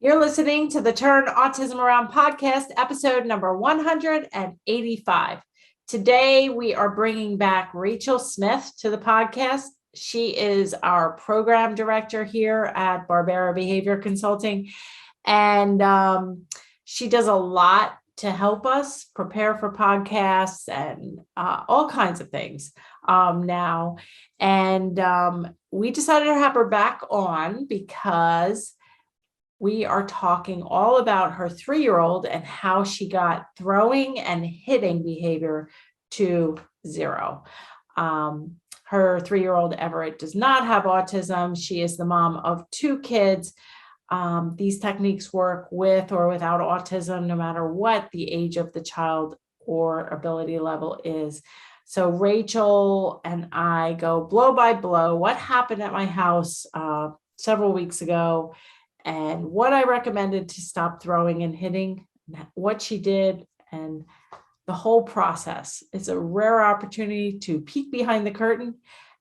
You're listening to the Turn Autism Around podcast, episode number 185. Today, we are bringing back Rachel Smith to the podcast. She is our program director here at Barbera Behavior Consulting, and she does a lot to help us prepare for podcasts and all kinds of things now. And we decided to have her back on because we are talking all about her 3-year-old and how she got throwing and hitting behavior to 0. Her 3-year-old Everett does not have autism. She is the mom of 2 kids. These techniques work with or without autism, no matter what the age of the child or ability level is. So Rachel and I go blow by blow what happened at my house several weeks ago, and what I recommended to stop throwing and hitting, what she did, and the whole process. It's a rare opportunity to peek behind the curtain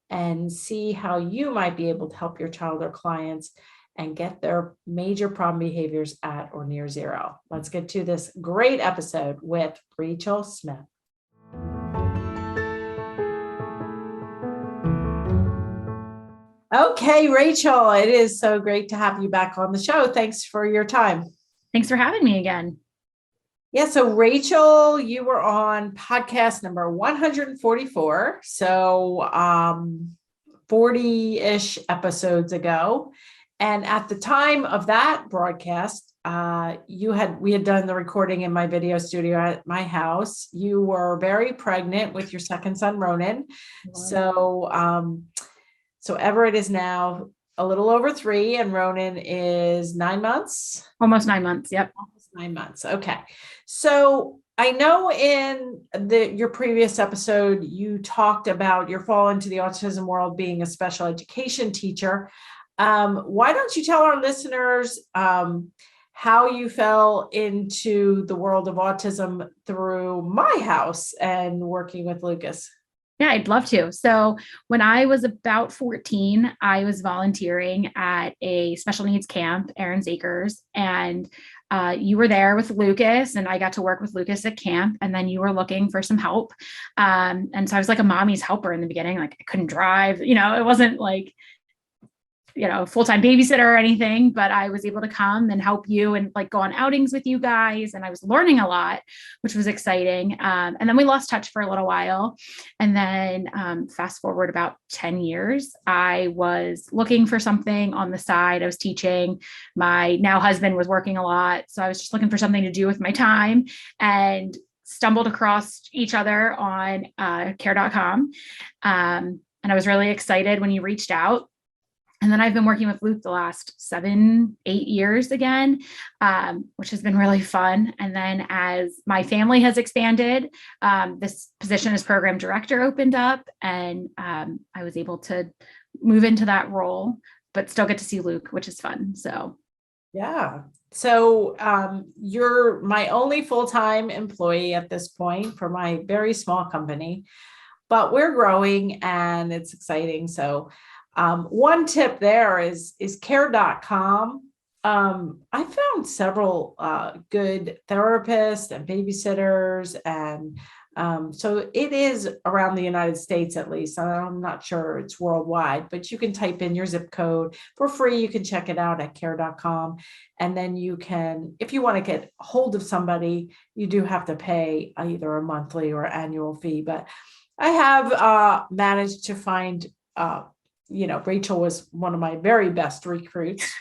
and see how you might be able to help your child or clients and get their major problem behaviors at or near 0. Let's get to this great episode with Rachel Smith. Okay, Rachel, it is so great to have you back on the show. Thanks for your time. Thanks for having me again. Yeah, so Rachel, you were on podcast number 144, so 40-ish episodes ago. And at the time of that broadcast, we had done the recording in my video studio at my house. You were very pregnant with your second son, Ronan. Wow. So Everett is now a little over 3 and Ronan is 9 months. Almost 9 months. Yep. Almost 9 months. Okay. So I know in your previous episode, you talked about your fall into the autism world being a special education teacher. Why don't you tell our listeners how you fell into the world of autism through my house and working with Lucas? Yeah, I'd love to. So when I was about 14, I was volunteering at a special needs camp, Aaron's Acres, and you were there with Lucas, and I got to work with Lucas at camp, and then you were looking for some help. And so I was like a mommy's helper in the beginning. Like I couldn't drive, it wasn't like, full-time babysitter or anything, but I was able to come and help you and like go on outings with you guys. And I was learning a lot, which was exciting. And then we lost touch for a little while. And then fast forward about 10 years, I was looking for something on the side. I was teaching. My now husband was working a lot. So I was just looking for something to do with my time and stumbled across each other on care.com. And I was really excited when you reached out. And then I've been working with Luke the last 7-8 years again, which has been really fun. And then as my family has expanded, this position as program director opened up, and I was able to move into that role, but still get to see Luke, which is fun. So, yeah. So you're my only full-time employee at this point for my very small company, but we're growing and it's exciting. So one tip there is care.com. I found several good therapists and babysitters, and so it is around the United States, at least. I'm not sure it's worldwide, but you can type in your zip code for free. You can check it out at care.com. And then you can, if you want to get hold of somebody, you do have to pay either a monthly or annual fee. But I have managed to find Rachel was one of my very best recruits.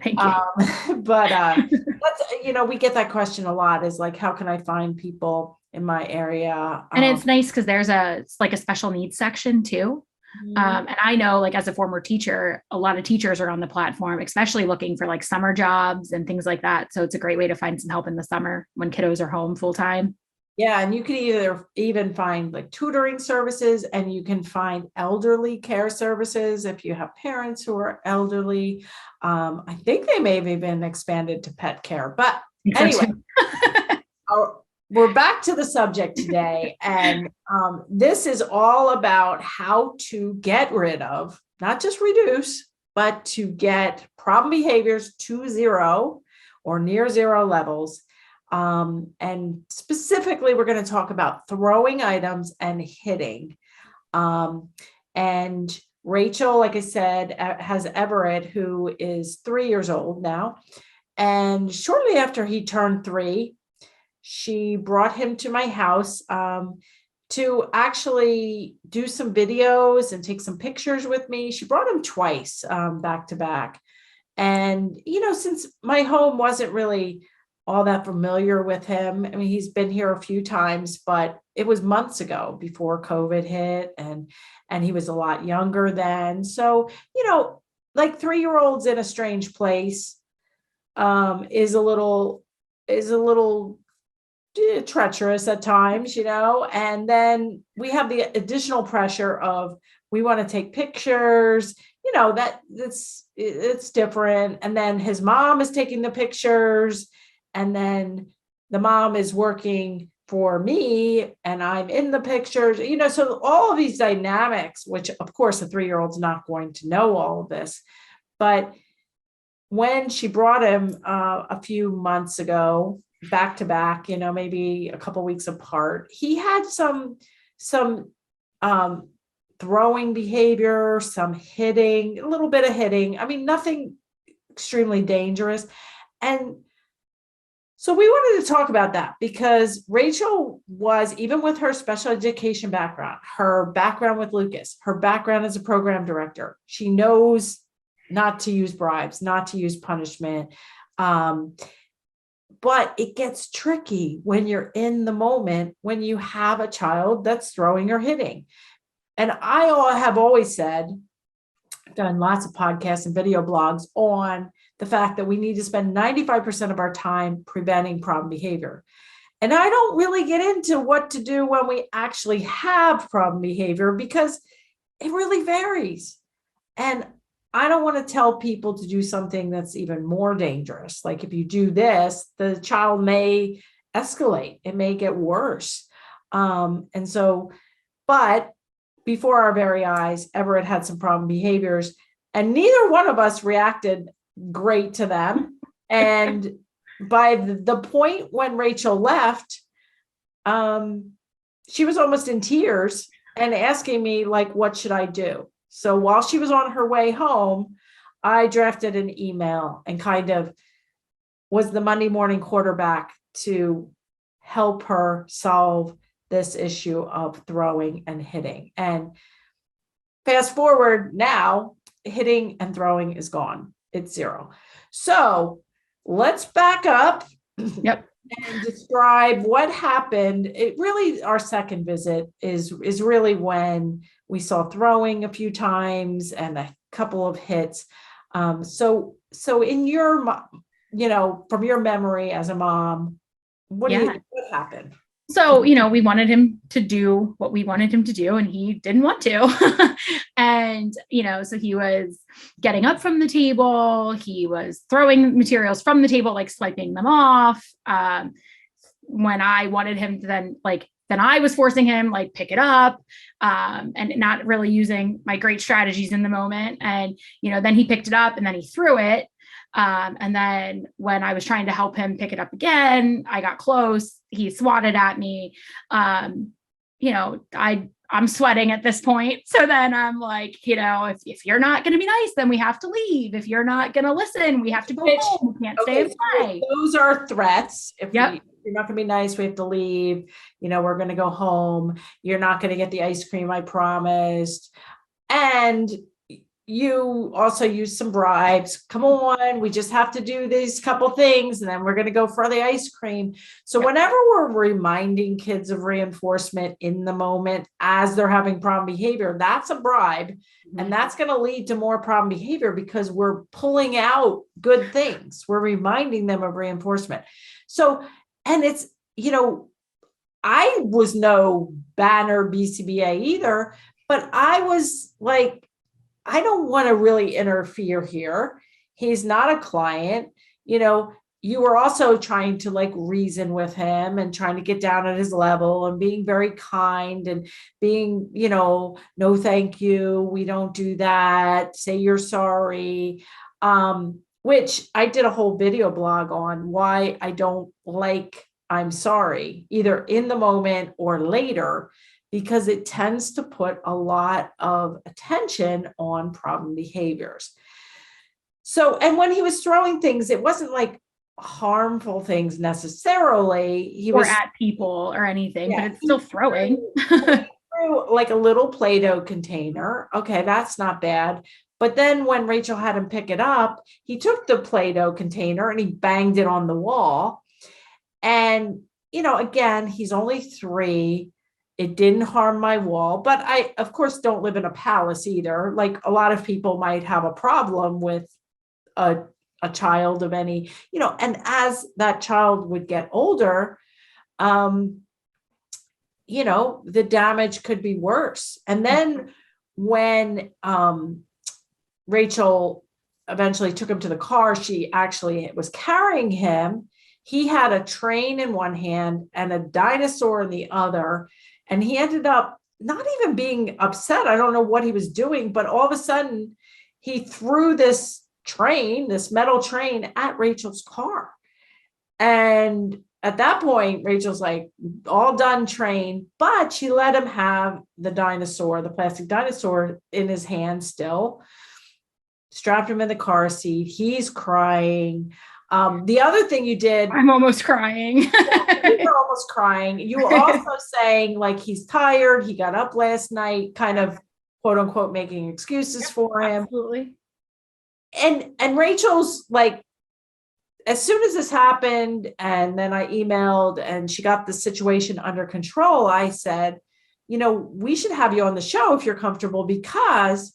Thank you. But that's, we get that question a lot, is like, how can I find people in my area? And it's nice because there's a special needs section too. And I know, like, as a former teacher, a lot of teachers are on the platform, especially looking for like summer jobs and things like that. So it's a great way to find some help in the summer when kiddos are home full time. Yeah, and you can even find like tutoring services, and you can find elderly care services if you have parents who are elderly. I think they may have even expanded to pet care. But anyway, we're back to the subject today. And this is all about how to get rid of, not just reduce, but to get problem behaviors to 0 or near zero levels. And specifically, we're going to talk about throwing items and hitting. And Rachel, like I said, has Everett, who is 3 years old now. And shortly after he turned 3, she brought him to my house to actually do some videos and take some pictures with me. She brought him twice, back to back. And, since my home wasn't really all that familiar with him, I mean, he's been here a few times, but it was months ago before COVID hit, and he was a lot younger then. So, like 3-year-olds in a strange place is a little treacherous at times, and then we have the additional pressure of, we want to take pictures, it's different. And then his mom is taking the pictures, and then the mom is working for me and I'm in the pictures, so all of these dynamics, which of course a 3-year-old's not going to know all of this. But when she brought him a few months ago, back to back, maybe a couple weeks apart, he had some throwing behavior, some hitting, a little bit of hitting. I mean, nothing extremely dangerous. And so we wanted to talk about that because Rachel was, even with her special education background, her background with Lucas, her background as a program director, she knows not to use bribes, not to use punishment. But it gets tricky when you're in the moment, when you have a child that's throwing or hitting. And I have always said, I've done lots of podcasts and video blogs on the fact that we need to spend 95% of our time preventing problem behavior. And I don't really get into what to do when we actually have problem behavior because it really varies. And I don't want to tell people to do something that's even more dangerous. Like if you do this, the child may escalate. It may get worse. But before our very eyes, Everett had some problem behaviors, and neither one of us reacted great to them. And by the point when Rachel left, she was almost in tears and asking me, like, what should I do? So while she was on her way home, I drafted an email and kind of was the Monday morning quarterback to help her solve this issue of throwing and hitting. And fast forward now, hitting and throwing is gone. It's zero. So let's back up. Yep. And describe what happened. It really, our second visit is really when we saw throwing a few times and a couple of hits. So in your, from your memory as a mom, what happened? So, we wanted him to do what we wanted him to do, and he didn't want to. And, so he was getting up from the table. He was throwing materials from the table, like swiping them off. When I wanted him to then I was forcing him, like, pick it up, and not really using my great strategies in the moment. And, then he picked it up and then he threw it. And then when I was trying to help him pick it up again, I got close. He swatted at me. I'm sweating at this point. So then I'm like, if you're not going to be nice, then we have to leave. If you're not going to listen, we have to go home. We can't stay and play. Those are threats. If Yep. you're not going to be nice, we have to leave. We're going to go home. You're not going to get the ice cream I promised. And you also use some bribes. Come on, we just have to do these couple things, and then we're going to go for the ice cream. So whenever we're reminding kids of reinforcement in the moment as they're having problem behavior, that's a bribe. Mm-hmm. And that's going to lead to more problem behavior because we're pulling out good things. We're reminding them of reinforcement. So, and it's, I was no banner BCBA either, but I was like, I don't want to really interfere here. He's not a client. You were also trying to reason with him and trying to get down at his level and being very kind and being, no, thank you. We don't do that. Say you're sorry. which I did a whole video blog on why I don't like I'm sorry, either in the moment or later, because it tends to put a lot of attention on problem behaviors. So, and when he was throwing things, it wasn't like harmful things necessarily. He or was at people or anything, but yeah, it's still throwing. he threw like a little Play-Doh container. Okay, that's not bad. But then when Rachel had him pick it up, he took the Play-Doh container and he banged it on the wall. And, again, he's only 3. It didn't harm my wall, but I, of course, don't live in a palace either. Like a lot of people might have a problem with a, a child of any, and as that child would get older, the damage could be worse. And then when Rachel eventually took him to the car, she actually was carrying him. He had a train in one hand and a dinosaur in the other. And he ended up not even being upset. I don't know what he was doing, but all of a sudden he threw this metal train at Rachel's car. And at that point, Rachel's like, all done train, but she let him have the plastic dinosaur in his hand still, strapped him in the car seat. He's crying. The other thing you did, I'm almost crying. you're almost crying. You were also saying like he's tired. He got up last night, kind of quote unquote making excuses for him. Absolutely. And Rachel's like, as soon as this happened, and then I emailed and she got the situation under control, I said, we should have you on the show if you're comfortable, because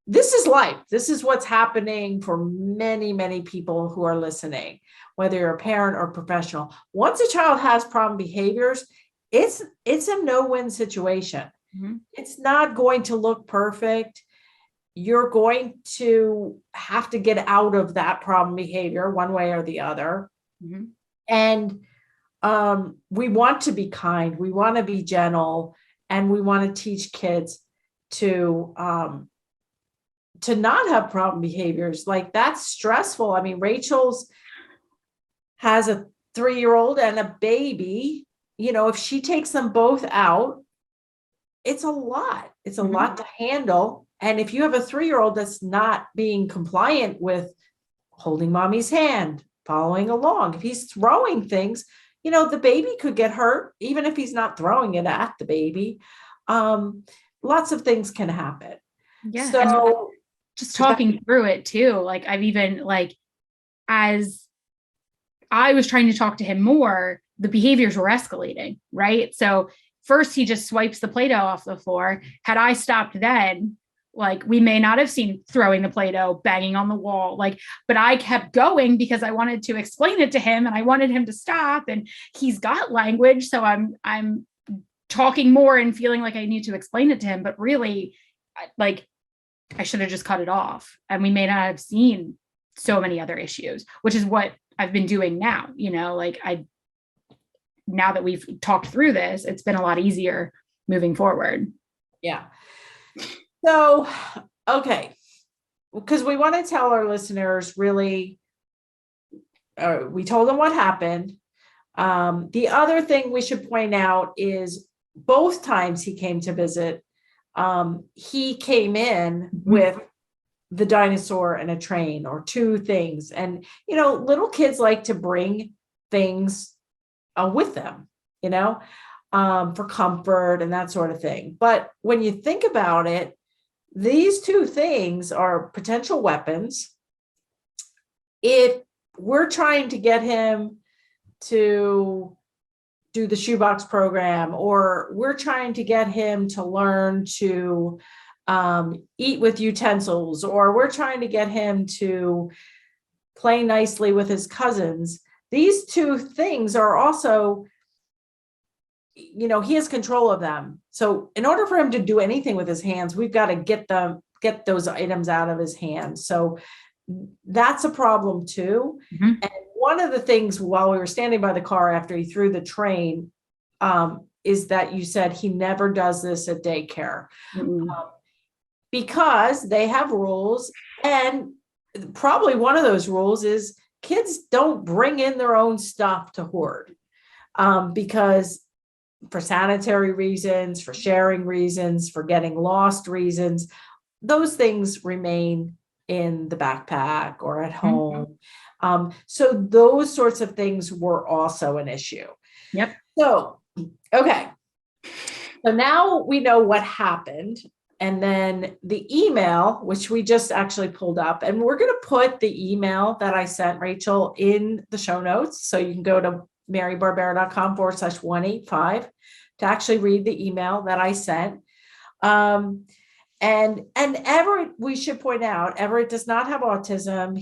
this is life. This is what's happening for many, many people who are listening, whether you're a parent or professional. Once a child has problem behaviors, it's a no-win situation. Mm-hmm. It's not going to look perfect. You're going to have to get out of that problem behavior one way or the other. Mm-hmm. And we want to be kind. We want to be gentle, and we want to teach kids to not have problem behaviors. Like, that's stressful. I mean, Rachel's has a 3-year-old and a baby. If she takes them both out, it's a lot. It's a lot to handle. And if you have a 3-year-old that's not being compliant with holding mommy's hand, following along, if he's throwing things, the baby could get hurt, even if he's not throwing it at the baby. Lots of things can happen. Yeah. So just talking through it too, like I've even as I was trying to talk to him more, the behaviors were escalating, right? So first he just swipes the Play-Doh off the floor. Had I stopped then, we may not have seen throwing the Play-Doh, banging on the wall, but I kept going because I wanted to explain it to him and I wanted him to stop, and he's got language. So I'm talking more and feeling like I need to explain it to him, but really I should have just cut it off, and we may not have seen so many other issues, which is what I've been doing now. Now that we've talked through this, it's been a lot easier moving forward. Yeah. So, okay, because we want to tell our listeners really, we told them what happened. The other thing we should point out is both times he came to visit, he came in with the dinosaur and a train, or 2 things. And, little kids like to bring things with them, for comfort and that sort of thing. But when you think about it, these 2 things are potential weapons. If we're trying to get him to do the shoebox program, or we're trying to get him to learn to eat with utensils, or we're trying to get him to play nicely with his cousins, these 2 things are also, he has control of them. So in order for him to do anything with his hands, we've got to get those items out of his hands. So that's a problem too. Mm-hmm. And one of the things while we were standing by the car after he threw the train, is that you said he never does this at daycare. Mm-hmm. Because they have rules, and probably one of those rules is kids don't bring in their own stuff to hoard, because for sanitary reasons, for sharing reasons, for getting lost reasons, those things remain in the backpack or at home. So those sorts of things were also an issue. Yep. So, okay. So now we know what happened. And then the email, which we just actually pulled up, and we're going to put the email that I sent Rachel in the show notes. So you can go to marybarbera.com/185 to actually read the email that I sent. And Everett, we should point out, Everett does not have autism.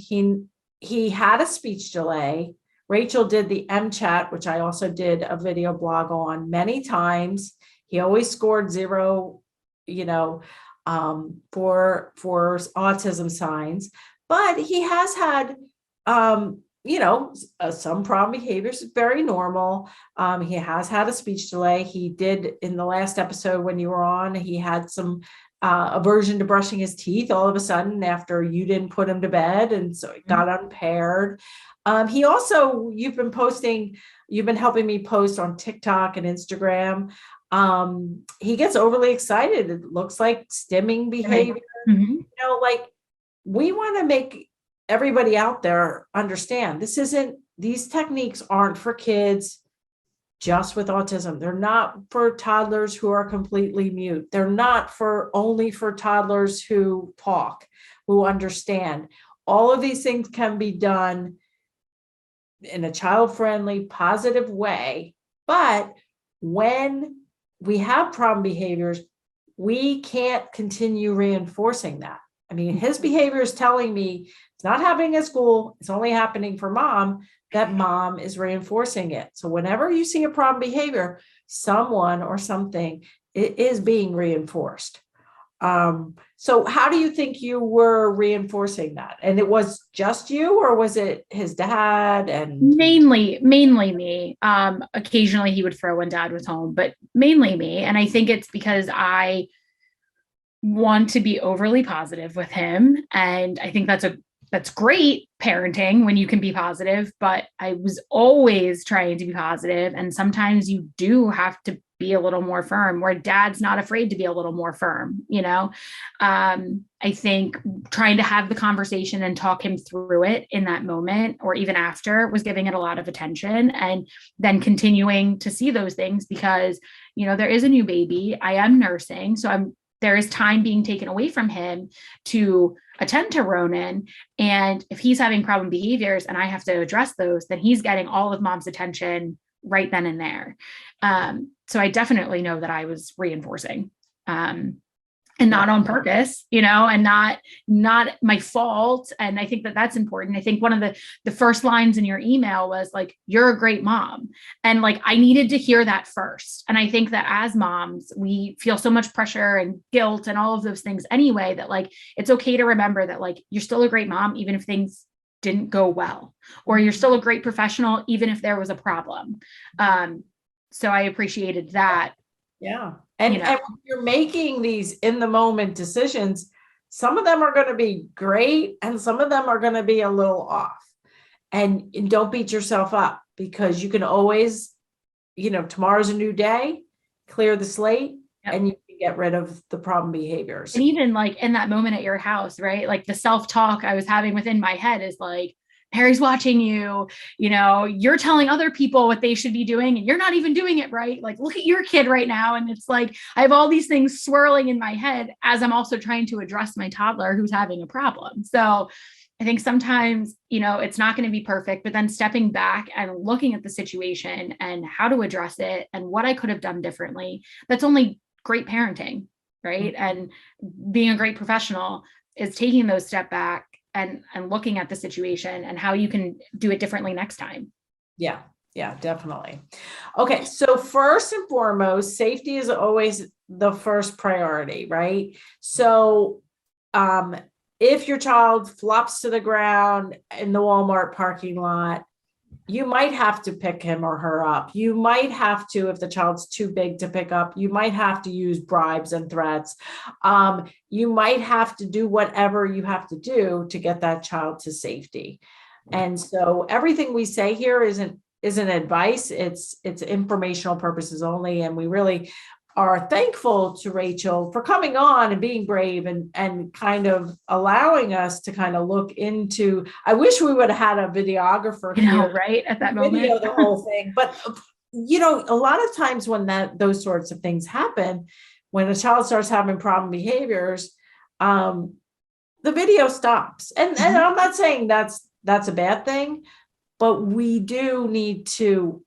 He had a speech delay. Rachel did the MChat, which I also did a video blog on many times. He always scored 0, for autism signs, but he has had, some problem behaviors, very normal. He has had a speech delay. He did in the last episode when you were on, he had some aversion to brushing his teeth all of a sudden after you didn't put him to bed. And so it got unimpaired. He also, you've been helping me post on TikTok and Instagram. He gets overly excited. It looks like stimming behavior. Like we want to make everybody out there understand these techniques aren't for kids just with autism. They're not for toddlers who are completely mute. They're not only for toddlers who talk, who understand. All of these things can be done in a child-friendly, positive way. But when we have problem behaviors, we can't continue reinforcing that. I mean, his behavior is telling me it's not happening at school. It's only happening for mom, that mom is reinforcing it. So whenever you see a problem behavior, someone or something, it is being reinforced. So how do you think you were reinforcing that? And it was just you, or was it his dad? And mainly me. Occasionally he would throw when dad was home, but mainly me. And I think it's because I want to be overly positive with him. And I think that's great parenting when you can be positive, but I was always trying to be positive. And sometimes you do have to be a little more firm, where dad's not afraid to be a little more firm. I think trying to have the conversation and talk him through it in that moment, or even after, was giving it a lot of attention, and then continuing to see those things because, there is a new baby. I am nursing. So there is time being taken away from him to attend to Ronan. And if he's having problem behaviors and I have to address those, then he's getting all of mom's attention right then and there. So I definitely know that I was reinforcing, and not on purpose, and not my fault. And I think that that's important. I think one of the first lines in your email was like, "You're a great mom." And like, I needed to hear that first. And I think that as moms, we feel so much pressure and guilt and all of those things anyway, that like, it's okay to remember that like, you're still a great mom, even if things didn't go well, or you're still a great professional, even if there was a problem. So I appreciated that. Yeah. And when you're making these in the moment decisions, some of them are going to be great and some of them are going to be a little off. And don't beat yourself up, because you can always, tomorrow's a new day, clear the slate, and you can get rid of the problem behaviors. And even like in that moment at your house, right? Like the self-talk I was having within my head is like, Harry's watching you, you're telling other people what they should be doing and you're not even doing it right. Like, look at your kid right now. And it's like, I have all these things swirling in my head as I'm also trying to address my toddler who's having a problem. So I think sometimes, it's not going to be perfect, but then stepping back and looking at the situation and how to address it and what I could have done differently, that's only great parenting, right? And being a great professional is taking those step back and looking at the situation and how you can do it differently next time. Yeah, definitely. Okay. So first and foremost, safety is always the first priority, right? So, if your child flops to the ground in the Walmart parking lot, you might have to pick him or her up. You might have to, if the child's too big to pick up, you might have to use bribes and threats. You might have to do whatever you have to do to get that child to safety. And so everything we say here isn't advice. It's informational purposes only. And we really are thankful to Rachel for coming on and being brave and kind of allowing us to kind of look into. I wish we would have had a videographer here, right at that video moment. the whole thing. But a lot of times when those sorts of things happen, when a child starts having problem behaviors, the video stops. And I'm not saying that's a bad thing, but we do need to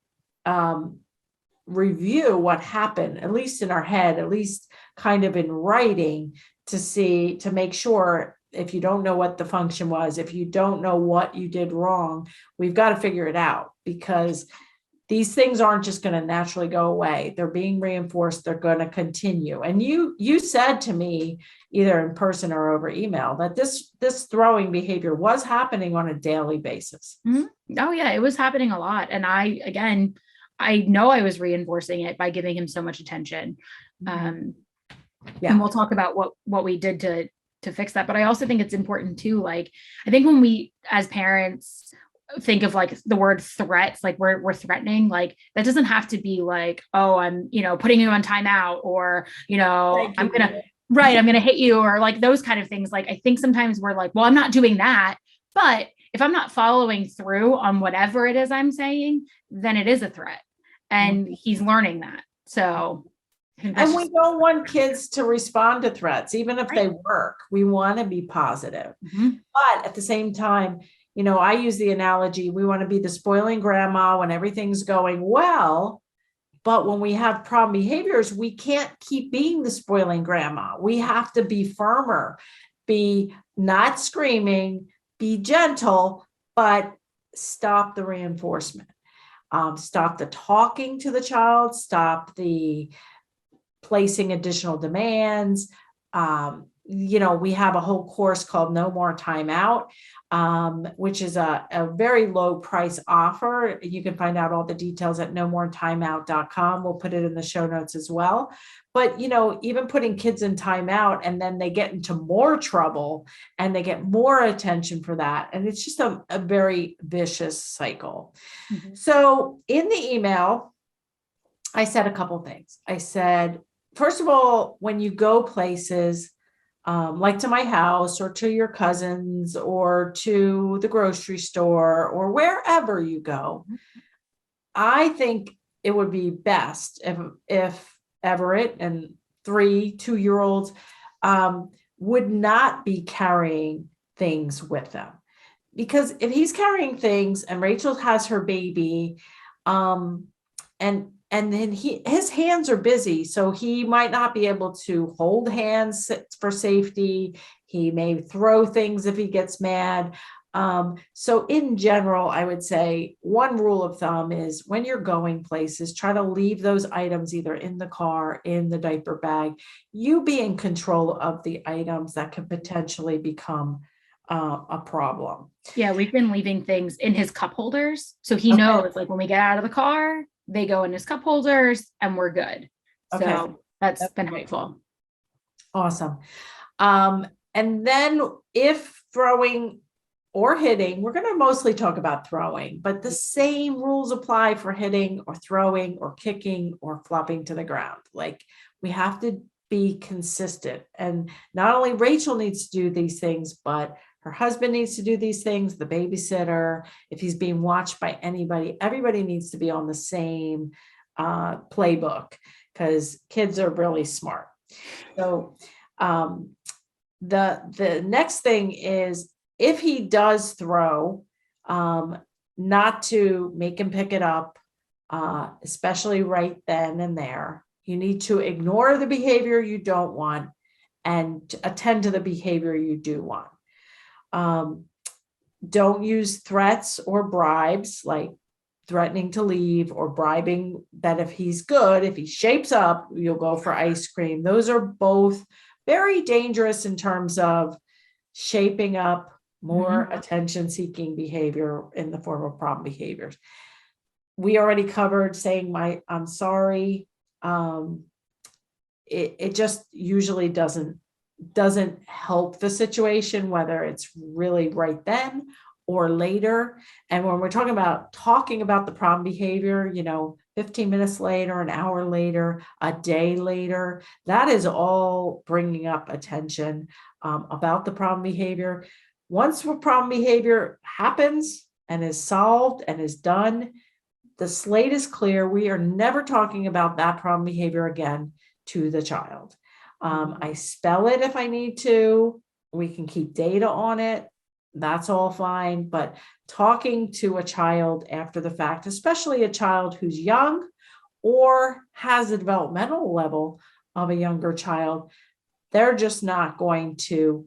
review what happened, at least in our head, at least kind of in writing, to make sure, if you don't know what the function was, if you don't know what you did wrong, we've got to figure it out, because these things aren't just going to naturally go away. They're being reinforced. They're going to continue. And you said to me, either in person or over email, that this throwing behavior was happening on a daily basis. Mm-hmm. Oh yeah, it was happening a lot. And I know I was reinforcing it by giving him so much attention. And we'll talk about what we did to fix that. But I also think it's important too. Like, I think when we, as parents, think of like the word threats, like we're threatening, like that doesn't have to be like, oh, I'm, putting you on timeout, or, I'm going to hit you, or like those kind of things. Like, I think sometimes we're like, well, I'm not doing that. But if I'm not following through on whatever it is I'm saying, then it is a threat. And he's learning that. So, and we don't want kids to respond to threats, even if they work. We want to be positive. But at the same time, I use the analogy, we want to be the spoiling grandma when everything's going well. But when we have problem behaviors, we can't keep being the spoiling grandma. We have to be firmer, be not screaming, be gentle, but stop the reinforcement. Stop the talking to the child, stop the placing additional demands. We have a whole course called No More Timeout, which is a very low price offer. You can find out all the details at nomoretimeout.com. We'll put it in the show notes as well. But, even putting kids in timeout, and then they get into more trouble and they get more attention for that. And it's just a very vicious cycle. So in the email, I said a couple of things. I said, first of all, when you go places, like to my house or to your cousins or to the grocery store or wherever you go, I think it would be best if Everett and 2-year-olds would not be carrying things with them. Because if he's carrying things and Rachel has her baby, and then his hands are busy, so he might not be able to hold hands for safety. He may throw things if he gets mad. So in general, I would say one rule of thumb is when you're going places, try to leave those items either in the car, in the diaper bag. You be in control of the items that could potentially become a problem. Yeah, we've been leaving things in his cup holders. So he knows, like, when we get out of the car, they go in his cup holders and we're good. So that's been helpful. Awesome. And then if throwing or hitting, we're going to mostly talk about throwing, but the same rules apply for hitting or throwing or kicking or flopping to the ground. Like, we have to be consistent. And not only Rachel needs to do these things, but her husband needs to do these things, the babysitter, if he's being watched by anybody, everybody needs to be on the same playbook, because kids are really smart. So the next thing is, if he does throw, not to make him pick it up, especially right then and there. You need to ignore the behavior you don't want and attend to the behavior you do want. Don't use threats or bribes, like threatening to leave or bribing that if he's good, if he shapes up, you'll go for ice cream. Those are both very dangerous in terms of shaping up more attention-seeking behavior in the form of problem behaviors. We already covered saying I'm sorry. It just usually doesn't help the situation, whether it's really right then or later. And when we're talking about the problem behavior, 15 minutes later, an hour later, a day later, that is all bringing up attention about the problem behavior. Once the problem behavior happens and is solved and is done, the slate is clear. We are never talking about that problem behavior again to the child. I spell it if I need to. We can keep data on it. That's all fine. But talking to a child after the fact, especially a child who's young or has a developmental level of a younger child, they're just not going to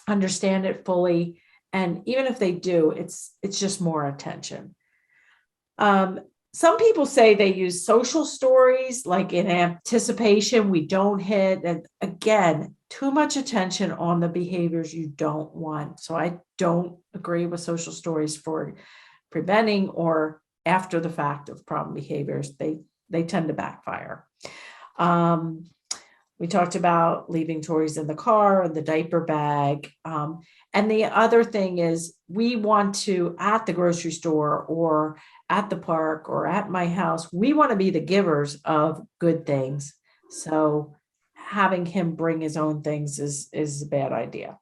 understand it fully. And even if they do, it's just more attention. Some people say they use social stories, like in anticipation, we don't hit. And again, too much attention on the behaviors you don't want. So I don't agree with social stories for preventing or after the fact of problem behaviors. They tend to backfire. We talked about leaving toys in the car and the diaper bag. And the other thing is we want to, at the grocery store or at the park or at my house, we want to be the givers of good things. So having him bring his own things is a bad idea.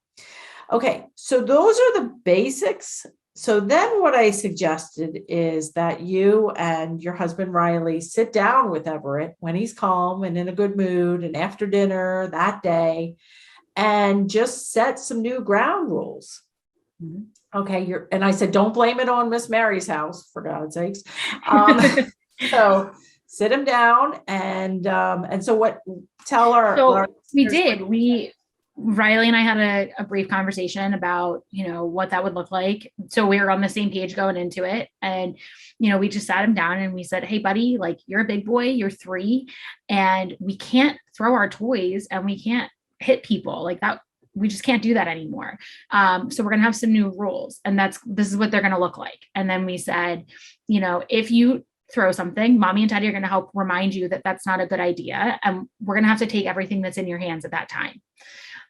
Okay, so those are the basics. So then what I suggested is that you and your husband, Riley, sit down with Everett when he's calm and in a good mood and after dinner that day and just set some new ground rules. Okay, and I said, don't blame it on Miss Mary's house, for God's sakes. So sit him down and so what, tell our. So we did. Riley and I had a brief conversation about, what that would look like. So we were on the same page going into it. And, we just sat him down and we said, hey, buddy, like you're a big boy, you're 3, and we can't throw our toys and we can't hit people like that. We just can't do that anymore. So we're going to have some new rules, and this is what they're going to look like. And then we said, if you throw something, mommy and daddy are going to help remind you that that's not a good idea. And we're going to have to take everything that's in your hands at that time.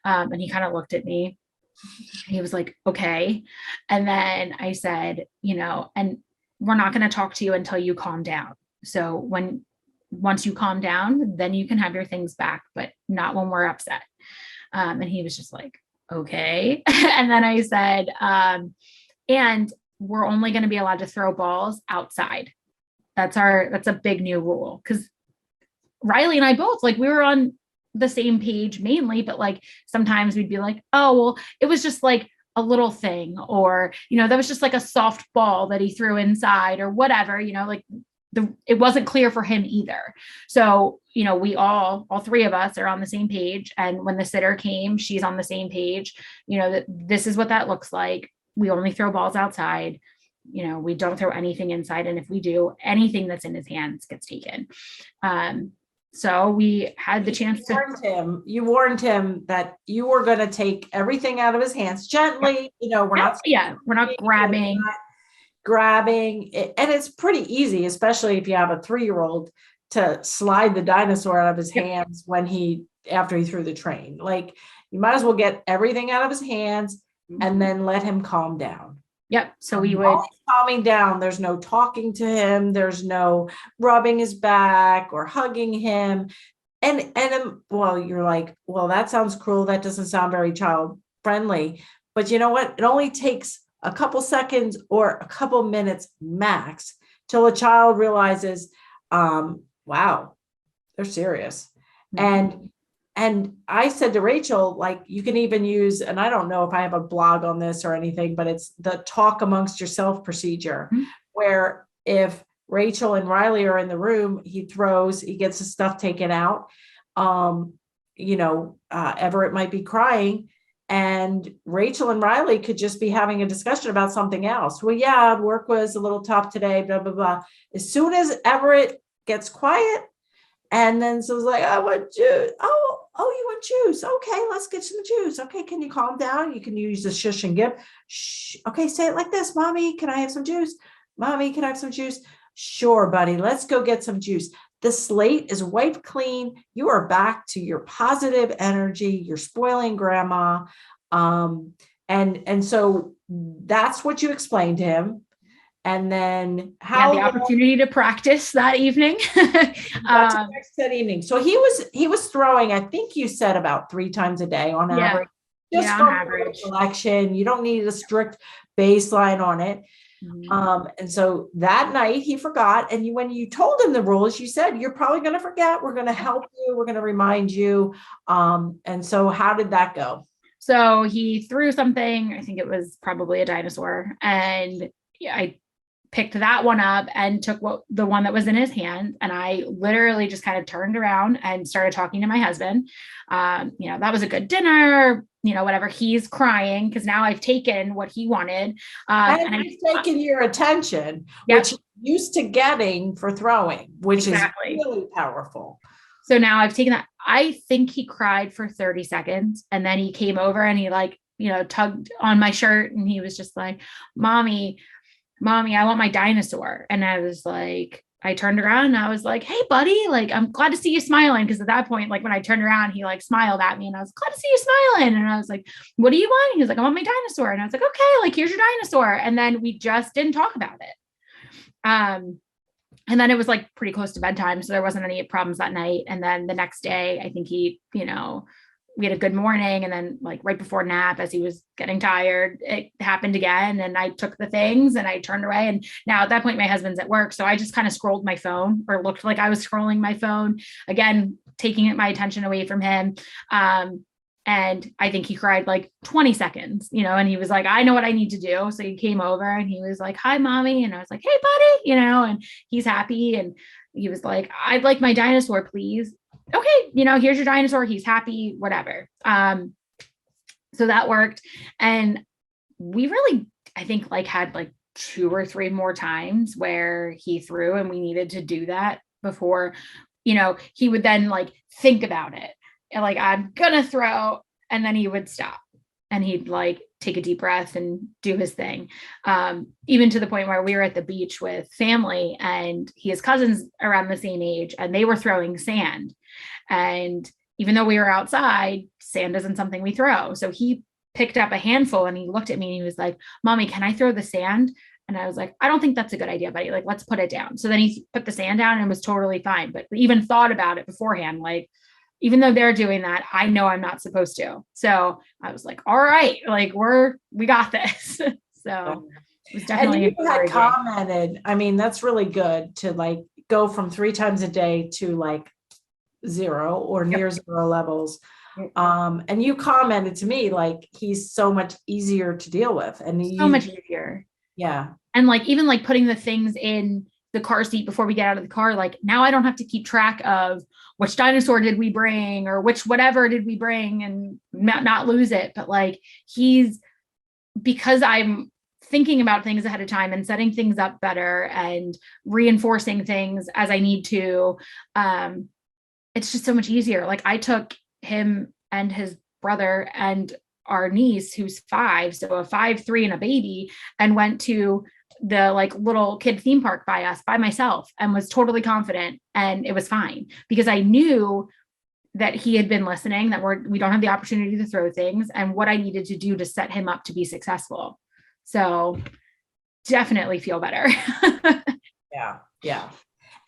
And he kind of looked at me. He was like, okay. And then I said, and we're not going to talk to you until you calm down. So once you calm down, then you can have your things back, but not when we're upset. And he was just like, okay. And then I said, and we're only going to be allowed to throw balls outside. That's a big new rule. Cause Riley and I both, like, we were on the same page mainly, but like, sometimes we'd be like, oh, well, it was just like a little thing, or, that was just like a soft ball that he threw inside or whatever, like it wasn't clear for him either. So, we all 3 of us are on the same page. And when the sitter came, she's on the same page, that this is what that looks like. We only throw balls outside. We don't throw anything inside. And if we do, anything that's in his hands gets taken. So we had the chance to. You warned him that you were going to take everything out of his hands gently. We're not grabbing it. And it's pretty easy, especially if you have a 3-year-old, to slide the dinosaur out of his hands after he threw the train. Like, you might as well get everything out of his hands and then let him calm down. Yep. So we would. Calming down. There's no talking to him. There's no rubbing his back or hugging him. And well, you're like, well, that sounds cruel. That doesn't sound very child friendly. But you know what? It only takes a couple seconds or a couple minutes max till a child realizes, wow, they're serious. And I said to Rachel, like, you can even use, and I don't know if I have a blog on this or anything, but it's the talk amongst yourself procedure, where if Rachel and Riley are in the room, he gets his stuff taken out. Everett might be crying, and Rachel and Riley could just be having a discussion about something else. Well, yeah, work was a little tough today, blah, blah, blah. As soon as Everett gets quiet, And then so it was like, I want juice. Oh, you want juice? Okay, let's get some juice. Okay, can you calm down? You can use the shush and give. Shh. Okay, say it like this. Mommy, can I have some juice? Mommy, can I have some juice? Sure, buddy. Let's go get some juice. The slate is wiped clean. You are back to your positive energy. You're spoiling grandma. And so that's what you explained to him. And then how the opportunity to practice that evening. That evening. So he was throwing, I think you said about 3 times a day on average. Just on average. Collection. You don't need a strict baseline on it. And so that night he forgot. And when you told him the rules, you said, you're probably going to forget. We're going to help you. We're going to remind you. And so how did that go? So he threw something, I think it was probably a dinosaur. And I picked that one up and took the one that was in his hand. And I literally just kind of turned around and started talking to my husband. That was a good dinner, whatever. He's crying because now I've taken what he wanted. And I've taken your attention, which you're used to getting for throwing, which is really powerful. So now I've taken that. I think he cried for 30 seconds and then he came over and he tugged on my shirt and he was just like, Mommy, I want my dinosaur. And I was like, I turned around and I was like, hey buddy, like, I'm glad to see you smiling. Cause at that point, like when I turned around, he like smiled at me and I was glad to see you smiling. And I was like, what do you want? He was like, I want my dinosaur. And I was like, okay, like, here's your dinosaur. And then we just didn't talk about it. And then it was like pretty close to bedtime. So there wasn't any problems that night. And then the next day, I think he, we had a good morning. And then like right before nap, as he was getting tired, it happened again. And I took the things and I turned away. And now at that point, my husband's at work. So I just kind of scrolled my phone or looked like I was scrolling my phone again, taking my attention away from him. And I think he cried like 20 seconds, and he was like, I know what I need to do. So he came over and he was like, hi, Mommy. And I was like, hey, buddy, and he's happy. And he was like, I'd like my dinosaur, please. Okay, here's your dinosaur. He's happy, whatever. So that worked. And we really, I think like had like 2 or 3 more times where he threw and we needed to do that before, he would then like think about it. And like, I'm gonna throw, and then he would stop and he'd like take a deep breath and do his thing. Even to the point where we were at the beach with family and he has cousins around the same age and they were throwing sand. And even though we were outside, sand isn't something we throw. So he picked up a handful and he looked at me and he was like, Mommy, can I throw the sand? And I was like, I don't think that's a good idea, buddy. Like, let's put it down. So then he put the sand down and it was totally fine. But we even thought about it beforehand, like, even though they're doing that, I know I'm not supposed to. So I was like, all right, like we got this. So it was definitely. And you had commented, I mean, that's really good to like go from 3 times a day to like 0 or near 0 levels. And you commented to me, like, he's so much easier to deal with and so much easier. Yeah. And like, even like putting the things in the car seat before we get out of the car, like now I don't have to keep track of which dinosaur did we bring or which whatever did we bring and not lose it. But like because I'm thinking about things ahead of time and setting things up better and reinforcing things as I need to, it's just so much easier. Like I took him and his brother and our niece, who's 5, so a 5, 3 and a baby, and went to the like little kid theme park by myself and was totally confident. And it was fine because I knew that he had been listening, that we don't have the opportunity to throw things and what I needed to do to set him up to be successful. So definitely feel better. Yeah.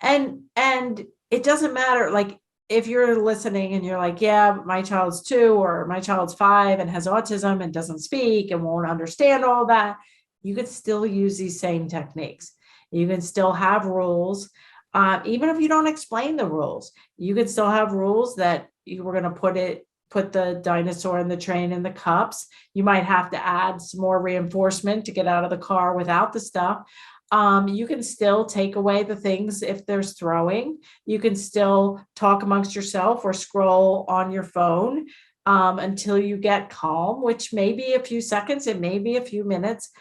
And it doesn't matter. Like if you're listening and you're like, yeah, my child's 2 or my child's 5 and has autism and doesn't speak and won't understand all that, you could still use these same techniques. You can still have rules. Even if you don't explain the rules, you could still have rules that you were going to put the dinosaur in the train in the cups. You might have to add some more reinforcement to get out of the car without the stuff. You can still take away the things if there's throwing. You can still talk amongst yourself or scroll on your phone until you get calm, which may be a few seconds, it may be a few minutes.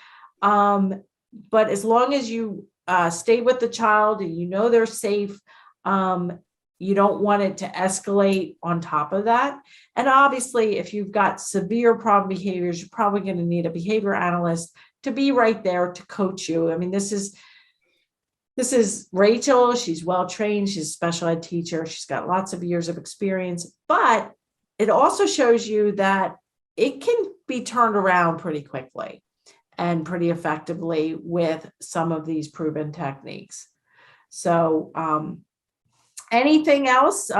But as long as you stay with the child and they're safe, you don't want it to escalate on top of that. And obviously, if you've got severe problem behaviors, you're probably going to need a behavior analyst to be right there to coach you. I mean, this is Rachel. She's well-trained. She's a special ed teacher. She's got lots of years of experience, but it also shows you that it can be turned around pretty quickly and pretty effectively with some of these proven techniques. So anything else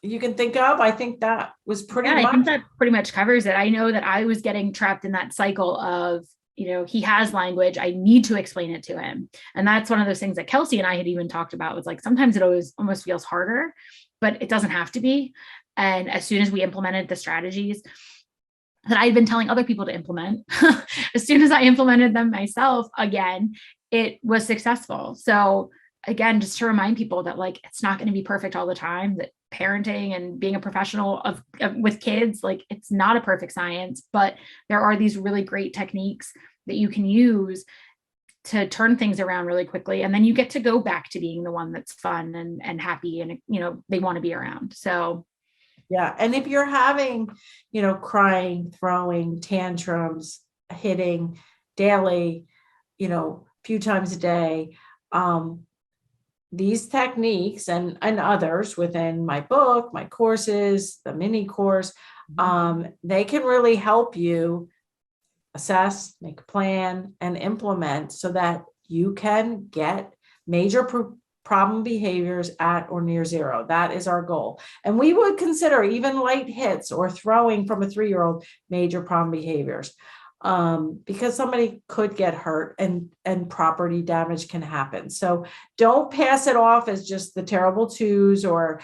you can think of? I think that was pretty much. I think that pretty much covers it. I know that I was getting trapped in that cycle of, he has language, I need to explain it to him. And that's one of those things that Kelsey and I had even talked about, was like, sometimes it almost feels harder, but it doesn't have to be. And as soon as we implemented the strategies that I'd been telling other people to implement, as soon as I implemented them myself, again, it was successful. So again, just to remind people that, like, it's not going to be perfect all the time, that parenting and being a professional with kids, like, it's not a perfect science, but there are these really great techniques that you can use to turn things around really quickly. And then you get to go back to being the one that's fun and happy and, they want to be around. So yeah. And if you're having, crying, throwing, tantrums, hitting daily, few times a day, these techniques and others within my book, my courses, the mini course, they can really help you assess, make a plan, and implement so that you can get major problem behaviors at or near zero. That is our goal. And we would consider even light hits or throwing from a 3-year-old major problem behaviors. Because somebody could get hurt and property damage can happen. So don't pass it off as just the terrible twos or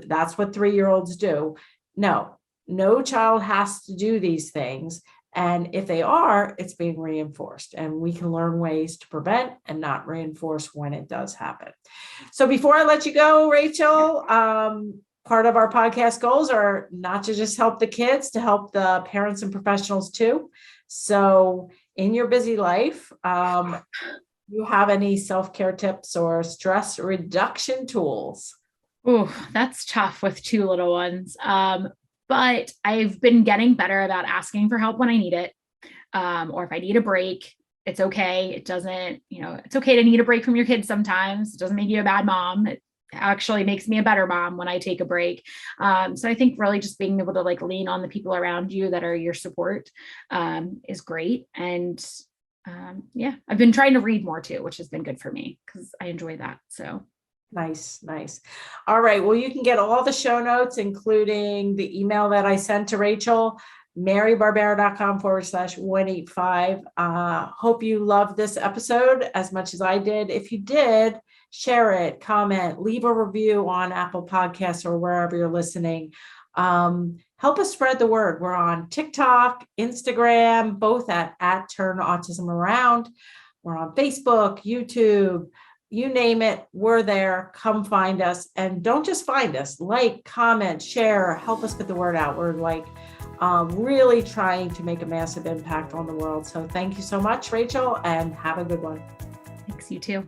that's what 3-year-olds do. No child has to do these things. And if they are, it's being reinforced, and we can learn ways to prevent and not reinforce when it does happen. So before I let you go, Rachel, part of our podcast goals are not to just help the kids, to help the parents and professionals too. So in your busy life, you have any self-care tips or stress reduction tools? Oh, that's tough with 2 little ones. But I've been getting better about asking for help when I need it. Or if I need a break, it's okay. It doesn't, it's okay to need a break from your kids sometimes. It doesn't make you a bad mom. It actually makes me a better mom when I take a break. So I think really just being able to, like, lean on the people around you that are your support is great. And I've been trying to read more too, which has been good for me because I enjoy that. So Nice. All right. Well, you can get all the show notes, including the email that I sent to Rachel, marybarbera.com/185. Hope you loved this episode as much as I did. If you did, share it, comment, leave a review on Apple Podcasts or wherever you're listening. Help us spread the word. We're on TikTok, Instagram, both at Turn Autism Around. We're on Facebook, YouTube, you name it, we're there. Come find us, and don't just find us, like, comment, share, help us get the word out. We're really trying to make a massive impact on the world. So thank you so much, Rachel, and have a good one. Thanks, you too.